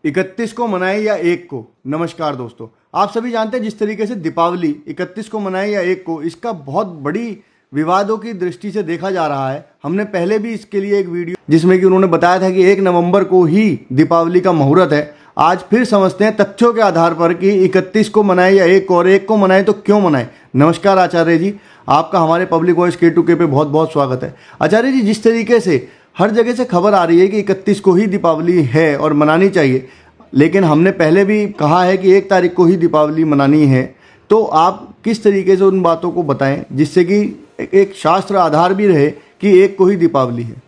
31 को मनाए या 1 को। नमस्कार दोस्तों, आप सभी जानते हैं जिस तरीके से दीपावली 31 को मनाए या 1 को, इसका बहुत बड़ी विवादों की दृष्टि से देखा जा रहा है। हमने पहले भी इसके लिए एक वीडियो जिसमें कि उन्होंने बताया था कि 1 नवंबर को ही दीपावली का मुहूर्त है। आज फिर समझते हैं तथ्यों के आधार पर कि 31 को मनाए या 1 को, और 1 को मनाए तो क्यों मनाए। नमस्कार आचार्य जी, आपका हमारे पब्लिक वॉइस K2K पे बहुत बहुत स्वागत है। आचार्य जी, जिस तरीके से हर जगह से खबर आ रही है कि 31 को ही दीपावली है और मनानी चाहिए, लेकिन हमने पहले भी कहा है कि 1 तारीख को ही दीपावली मनानी है, तो आप किस तरीके से उन बातों को बताएं जिससे कि एक शास्त्र आधार भी रहे कि 1 को ही दीपावली है।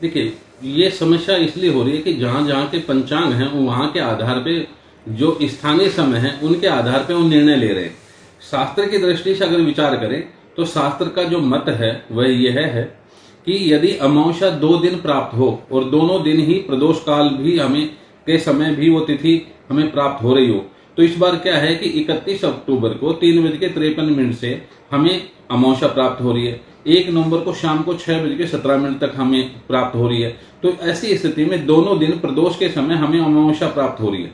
देखिए, ये समस्या इसलिए हो रही है कि जहाँ जहाँ के पंचांग हैं वहाँ के आधार पे जो स्थानीय समय है उनके आधार पे वो निर्णय ले रहे हैं। शास्त्र की दृष्टि से अगर विचार करें तो शास्त्र का जो मत है वह यह है कि यदि अमावस्या 2 दिन प्राप्त हो और दोनों दिन ही प्रदोष काल भी हमें के समय भी वो तिथि हमें प्राप्त हो रही हो, तो इस बार क्या है कि 31 अक्टूबर को 3:53 से हमें अमावस्या प्राप्त हो रही है। 1 नवंबर को शाम को 6:17 तक हमें प्राप्त हो रही है। तो ऐसी स्थिति में दोनों दिन प्रदोष के समय हमें अमावस्या प्राप्त हो रही है।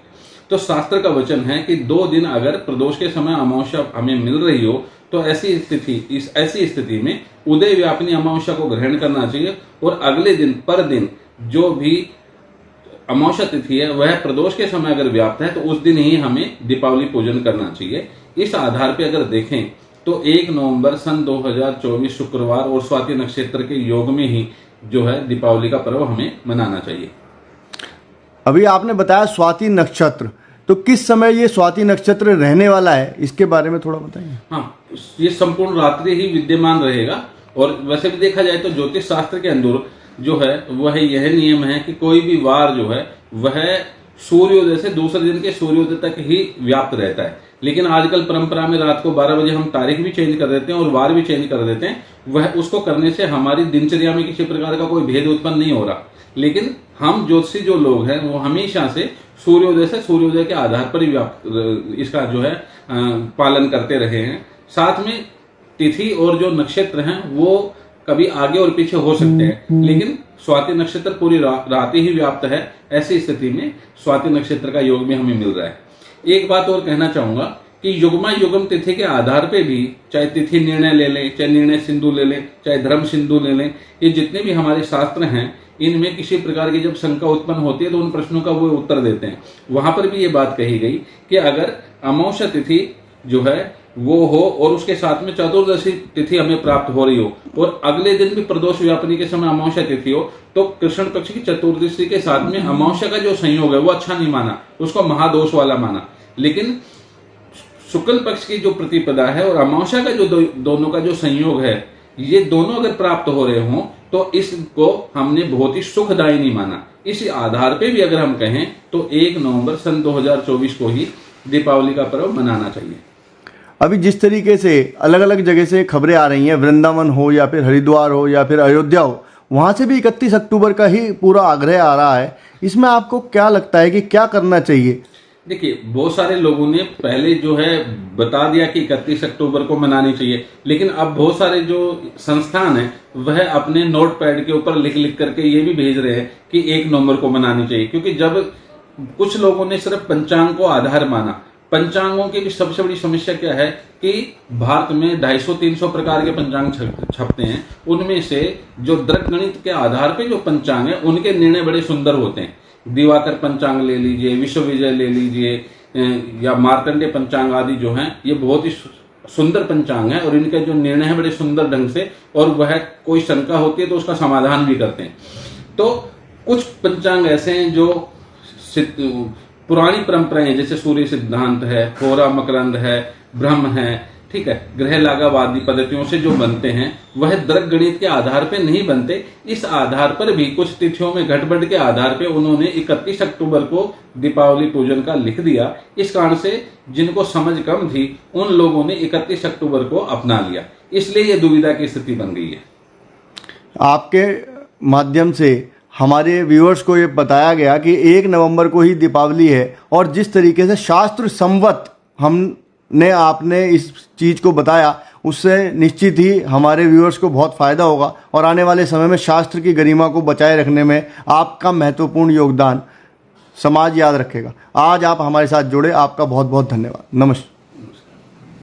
तो शास्त्र का वचन है कि 2 दिन अगर प्रदोष के समय अमावस्या हमें मिल रही हो तो ऐसी स्थिति में उदय व्यापिनी अमावस्या को ग्रहण करना चाहिए और अगले दिन पर दिन जो भी अमावस्या तिथि है वह प्रदोष के समय अगर व्याप्त है तो उस दिन ही हमें दीपावली पूजन करना चाहिए। इस आधार पर अगर देखें तो 1 नवंबर सन 2024 शुक्रवार और स्वाति नक्षत्र के योग में ही जो है दीपावली का पर्व हमें मनाना चाहिए। अभी आपने बताया स्वाति नक्षत्र, तो किस समय ये स्वाति नक्षत्र रहने वाला है, इसके बारे में थोड़ा बताइए। हाँ, ये संपूर्ण रात्रि ही विद्यमान रहेगा और वैसे भी देखा जाए तो ज्योतिष शास्त्र के अंदर जो है वह यह नियम है कि कोई भी वार जो है वह सूर्योदय से दूसरे दिन के सूर्योदय तक ही व्याप्त रहता है। लेकिन आजकल परंपरा में रात को 12 बजे हम तारीख भी चेंज कर देते हैं और वार भी चेंज कर देते हैं। वह उसको करने से हमारी दिनचर्या में किसी प्रकार का कोई भेद उत्पन्न नहीं हो रहा, लेकिन हम ज्योतिषी जो लोग हैं वो हमेशा से सूर्योदय के आधार पर ही इसका जो है पालन करते रहे हैं। साथ में तिथि और जो नक्षत्र हैं वो कभी आगे और पीछे हो सकते हैं, लेकिन स्वाति नक्षत्र पूरी रात ही व्याप्त है। ऐसी स्थिति में स्वाति नक्षत्र का योग भी हमें मिल रहा है। एक बात और कहना चाहूंगा कि युग्मा युगम तिथि के आधार पे भी चाहे तिथि निर्णय ले लें, चाहे निर्णय सिंधु ले लें, चाहे धर्म सिंधु ले लें, ये जितने भी हमारे शास्त्र हैं इनमें किसी प्रकार की जब शंका उत्पन्न होती है तो उन प्रश्नों का वो उत्तर देते हैं। वहां पर भी ये बात कही गई कि अगर अमावस्या तिथि जो है वो हो और उसके साथ में चतुर्दशी तिथि हमें प्राप्त हो रही हो और अगले दिन भी प्रदोष व्यापनी के समय अमावस्या तिथि हो, तो कृष्ण पक्ष की चतुर्दशी के साथ में अमावस्या का जो संयोग है वो अच्छा नहीं माना, उसको महादोष वाला माना। लेकिन शुक्ल पक्ष की जो प्रतिपदा है और अमावस्या का जो दोनों का जो संयोग है, ये दोनों अगर प्राप्त हो रहे हों तो इसको हमने बहुत ही सुखदायिनी माना। इस आधार पे भी अगर हम कहें तो 1 नवंबर सन 2024 को ही दीपावली का पर्व मनाना चाहिए। अभी जिस तरीके से अलग अलग जगह से खबरें आ रही हैं, वृंदावन हो या फिर हरिद्वार हो या फिर अयोध्या हो, वहां से भी 31 अक्टूबर का ही पूरा आग्रह आ रहा है। इसमें आपको क्या लगता है कि क्या करना चाहिए? देखिए, बहुत सारे लोगों ने पहले जो है बता दिया कि 31 अक्टूबर को मनानी चाहिए, लेकिन अब बहुत सारे जो संस्थान हैं वह अपने नोट पैड के ऊपर लिख लिख करके ये भी भेज रहे हैं कि 1 नवंबर को मनानी चाहिए। क्योंकि जब कुछ लोगों ने सिर्फ पंचांग को आधार माना, पंचांगों की भी सबसे बड़ी समस्या क्या है कि भारत में 250-300 प्रकार के पंचांग छपते हैं। उनमें से जो दृक गणित के आधार पे जो पंचांग है उनके निर्णय बड़े सुंदर होते हैं। दिवाकर पंचांग ले लीजिए, विश्व विजय ले लीजिए या मार्कंडेय पंचांग आदि जो हैं, ये बहुत ही सुंदर पंचांग है और इनके जो निर्णय है बड़े सुंदर ढंग से, और वह कोई शंका होती है तो उसका समाधान भी करते हैं। तो कुछ पंचांग ऐसे हैं जो पुरानी परंपराएं जैसे सूर्य सिद्धांत है, होरा मकरंद है, ब्रह्म है, ठीक है, ग्रह लागावादी पद्धतियों से जो बनते हैं वह दृक गणित के आधार पे नहीं बनते। इस आधार पर भी कुछ तिथियों में गड़बड़ के आधार पे उन्होंने 31 अक्टूबर को दीपावली पूजन का लिख दिया। इस कारण से जिनको समझ कम थी उन लोगों ने 31 अक्टूबर को अपना लिया, इसलिए ये दुविधा की स्थिति बन गई है। आपके माध्यम से हमारे व्यूअर्स को ये बताया गया कि 1 नवंबर को ही दीपावली है, और जिस तरीके से शास्त्र संवत हमने आपने इस चीज़ को बताया उससे निश्चित ही हमारे व्यूअर्स को बहुत फ़ायदा होगा और आने वाले समय में शास्त्र की गरिमा को बचाए रखने में आपका महत्वपूर्ण योगदान समाज याद रखेगा। आज आप हमारे साथ जुड़े, आपका बहुत बहुत धन्यवाद। नमस्कार।